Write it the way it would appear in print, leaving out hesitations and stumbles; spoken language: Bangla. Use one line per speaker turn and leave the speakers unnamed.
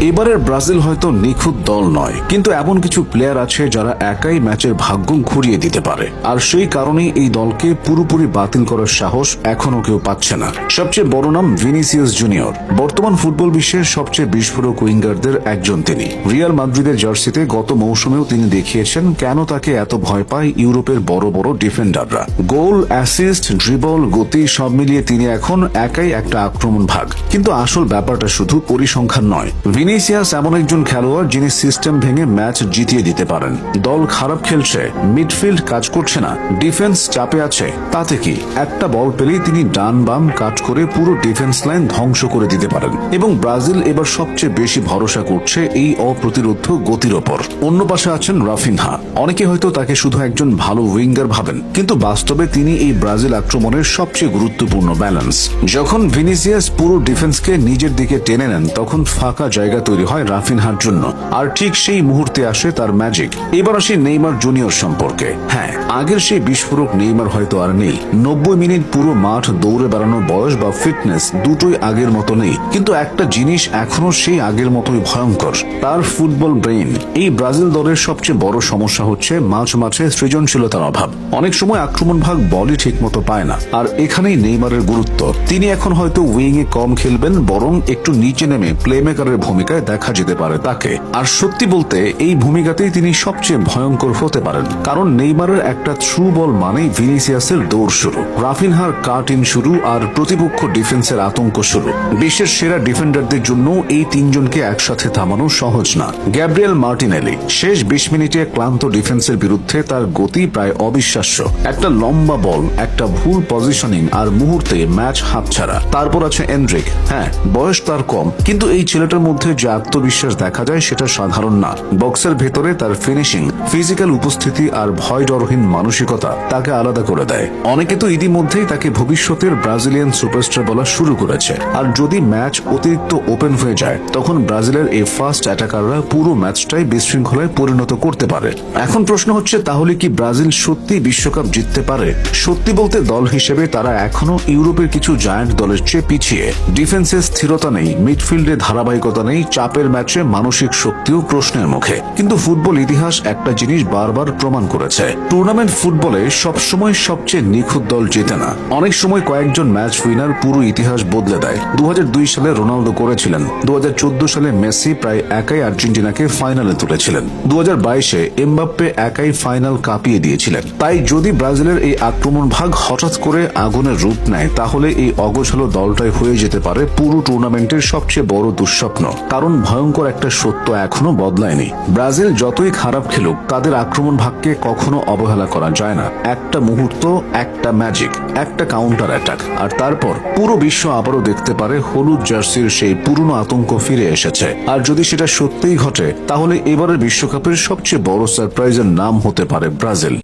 এবারের ব্রাজিল হয়তো নিখুঁত দল নয়, কিন্তু এমন কিছু প্লেয়ার আছে যারা একাই ম্যাচের ভাগ্য ঘুরিয়ে দিতে পারে, আর সেই কারণেই এই দলকে পুরোপুরি বাতিল করার সাহস এখনো কেউ পাচ্ছে না। সবচেয়ে বড় নাম ভিনিসিয়াস জুনিয়র। বর্তমান ফুটবল বিশ্বের সবচেয়ে বিস্ফোরক উইঙ্গারদের একজন তিনি। রিয়াল মাদ্রিদের জার্সিতে গত মৌসুমেও তিনি দেখিয়েছেন কেন তাকে এত ভয় পায় ইউরোপের বড় বড় ডিফেন্ডাররা। গোল, অ্যাসিস্ট, ড্রিবল, গতি সব মিলিয়ে তিনি এখন একাই একটা আক্রমণ ভাগ। কিন্তু আসল ব্যাপারটা শুধু পরিসংখ্যান নয়। ভিনিসিয়াস এমন একজন খেলোয়াড় যিনি সিস্টেম ভেঙে ম্যাচ জিতিয়ে দিতে পারেন। দল খারাপ খেলছে, মিডফিল্ড কাজ করছে না, ডিফেন্স চাপে আছে, তাতে কি একটা বল পেলেই তিনি ডান বাম কাট করে পুরো ডিফেন্স লাইন ধ্বংস করে দিতে পারেন। এবং ব্রাজিল এবার সবচেয়ে বেশি ভরসা করছে এই অপ্রতিরোধ্য গতির ওপর। অন্য পাশে আছেন রাফিনহা। অনেকে হয়তো তাকে শুধু একজন ভালো উইঙ্গার ভাবেন, কিন্তু বাস্তবে তিনি এই ব্রাজিল আক্রমণের সবচেয়ে গুরুত্বপূর্ণ ব্যালেন্স। যখন ভিনিসিয়াস পুরো ডিফেন্সকে নিজের দিকে টেনে নেন, তখন ফাঁকা জায়গা তৈরি হয় রাফিনহার জন্য, আর ঠিক সেই মুহূর্তে আসে তার ম্যাজিক। এবার আসি নেইমার জুনিয়র সম্পর্কে। হ্যাঁ, আগের সেই বিস্ফোরক নেইমার হয়তো আর নেই। 90 মিনিট পুরো মাঠ দৌড়ে বেড়ানোর বয়স বা ফিটনেস দুটোই আগের মতো নেই, কিন্তু একটা জিনিস এখনো সেই আগের মতোই ভয়ঙ্কর, তার ফুটবল ব্রেইন। এই ব্রাজিল দলের সবচেয়ে বড় সমস্যা হচ্ছে মাঝে সৃজনশীলতার অভাব। অনেক সময় আক্রমণ ভাগ বলই ঠিক মতো পায় না, আর এখানেই নেইমারের গুরুত্ব। তিনি এখন হয়তো উইং এ কম খেলবেন, বরং একটু নিচে নেমে প্লেমেকারের ভূমিকায় দেখা যেতে পারে তাকে। আর সত্যি বলতে এই ভূমিকাতেই তিনি সবচেয়ে ভয়ঙ্কর হতে পারেন, কারণ নেইমারের একটা থ্রু বল মানেই ভিনিসিয়াসের দৌড় শুরু, রাফিনহার কাট ইন শুরু, আর প্রতিপক্ষ ডিফেন্সের আতঙ্ক শুরু। বিশ্বের সেরা ডিফেন্ডারদের জন্য এই তিনজনকে একসাথে থামানো সহজ না। গ্যাব্রিয়েল মার্টিনেলি শেষ 20 মিনিটে ক্লান্ত ডিফেন্সের বিরুদ্ধে তার গতি প্রায় অবিশ্বাস্য। একটা লম্বা বল, একটা ভুল পজিশনিং, আর মুহূর্তে ম্যাচ হাতছাড়া। তারপর আছে এন্ড্রিক। হ্যাঁ, বয়স তার কম, কিন্তু এই ছেলেটার মধ্যে যে আত্মবিশ্বাস দেখা যায় সেটা সাধারণ না। বক্সের ভেতরে তার ফিনিশিং, ফিজিক্যাল উপস্থিতি আর ভয় ডরহীন মানসিকতা তাকে আলাদা করে দেয়। অনেকে তো ইতিমধ্যেই তাকে ভবিষ্যতের ব্রাজিলিয়ান সুপারস্টার বলা শুরু করেছে। আর যদি ম্যাচ অতিরিক্ত ওপেন হয়ে যায়, তখন ব্রাজিলের এই ফাস্ট অ্যাটাকাররা পুরো ম্যাচটাই বিশৃঙ্খলায় পরিণত করতে পারে। এখন প্রশ্ন হচ্ছে, তাহলে কি ব্রাজিল সত্যি বিশ্বকাপ জিততে পারে? সত্যি বলতে দল হিসেবে তারা এখনো ইউরোপের কিছু জায়ান্ট দলের চেয়ে পিছিয়ে। ডিফেন্সে স্থিরতা নেই, মিডফিল্ডে ধারাবাহিকতা নেই, চাপের ম্যাচে মানসিক শক্তিও প্রশ্নের মুখে। কিন্তু ফুটবল ইতিহাস একটা জিনিস বারবার প্রমাণ করেছে, টুর্নামেন্ট ফুটবলে সবসময় সবচেয়ে নিখুঁত দল জেতে না। অনেক সময় কয়েকজন ম্যাচ উইনার পুরো ইতিহাস বদলে দেয়। 2002 সালে রোনালদো করেছিলেন, 2014 সালে মেসি প্রায় একাই আর্জেন্টিনাকে ফাইনালে তুলেছিলেন, 2022-এ এমবাপ্পে একাই ফাইনাল কাঁপিয়ে দিয়েছিলেন। তাই যদি ব্রাজিলের এই আক্রমণ ভাগ হঠাৎ করে আগুনের রূপ নেয়, তাহলে এই অগোছালো দলটাই হয়ে যেতে পারে পুরো টুর্নামেন্টের সবচেয়ে বড় দুঃস্বপ্ন। কারণ ভয়ঙ্কর একটা সত্য এখনো বদলায়নি, ব্রাজিল যতই খারাপ খেলুক, তাদের আক্রমণ ভাগকে কখনো অবহেলা করা যায় না। একটা মুহূর্ত, একটা ম্যাজিক, একটা কাউন্টার অ্যাটাক, আর তারপর পুরো বিশ্ব আবারও দেখতে পারে হলুদ জার্সির সেই পুরনো আতঙ্ক ফিরে এসেছে। আর যদি সেটা সত্যিই ঘটে, তাহলে এবারের বিশ্বকাপের সবচেয়ে বড় সারপ্রাইজের নাম হতে পারে ব্রাজিল।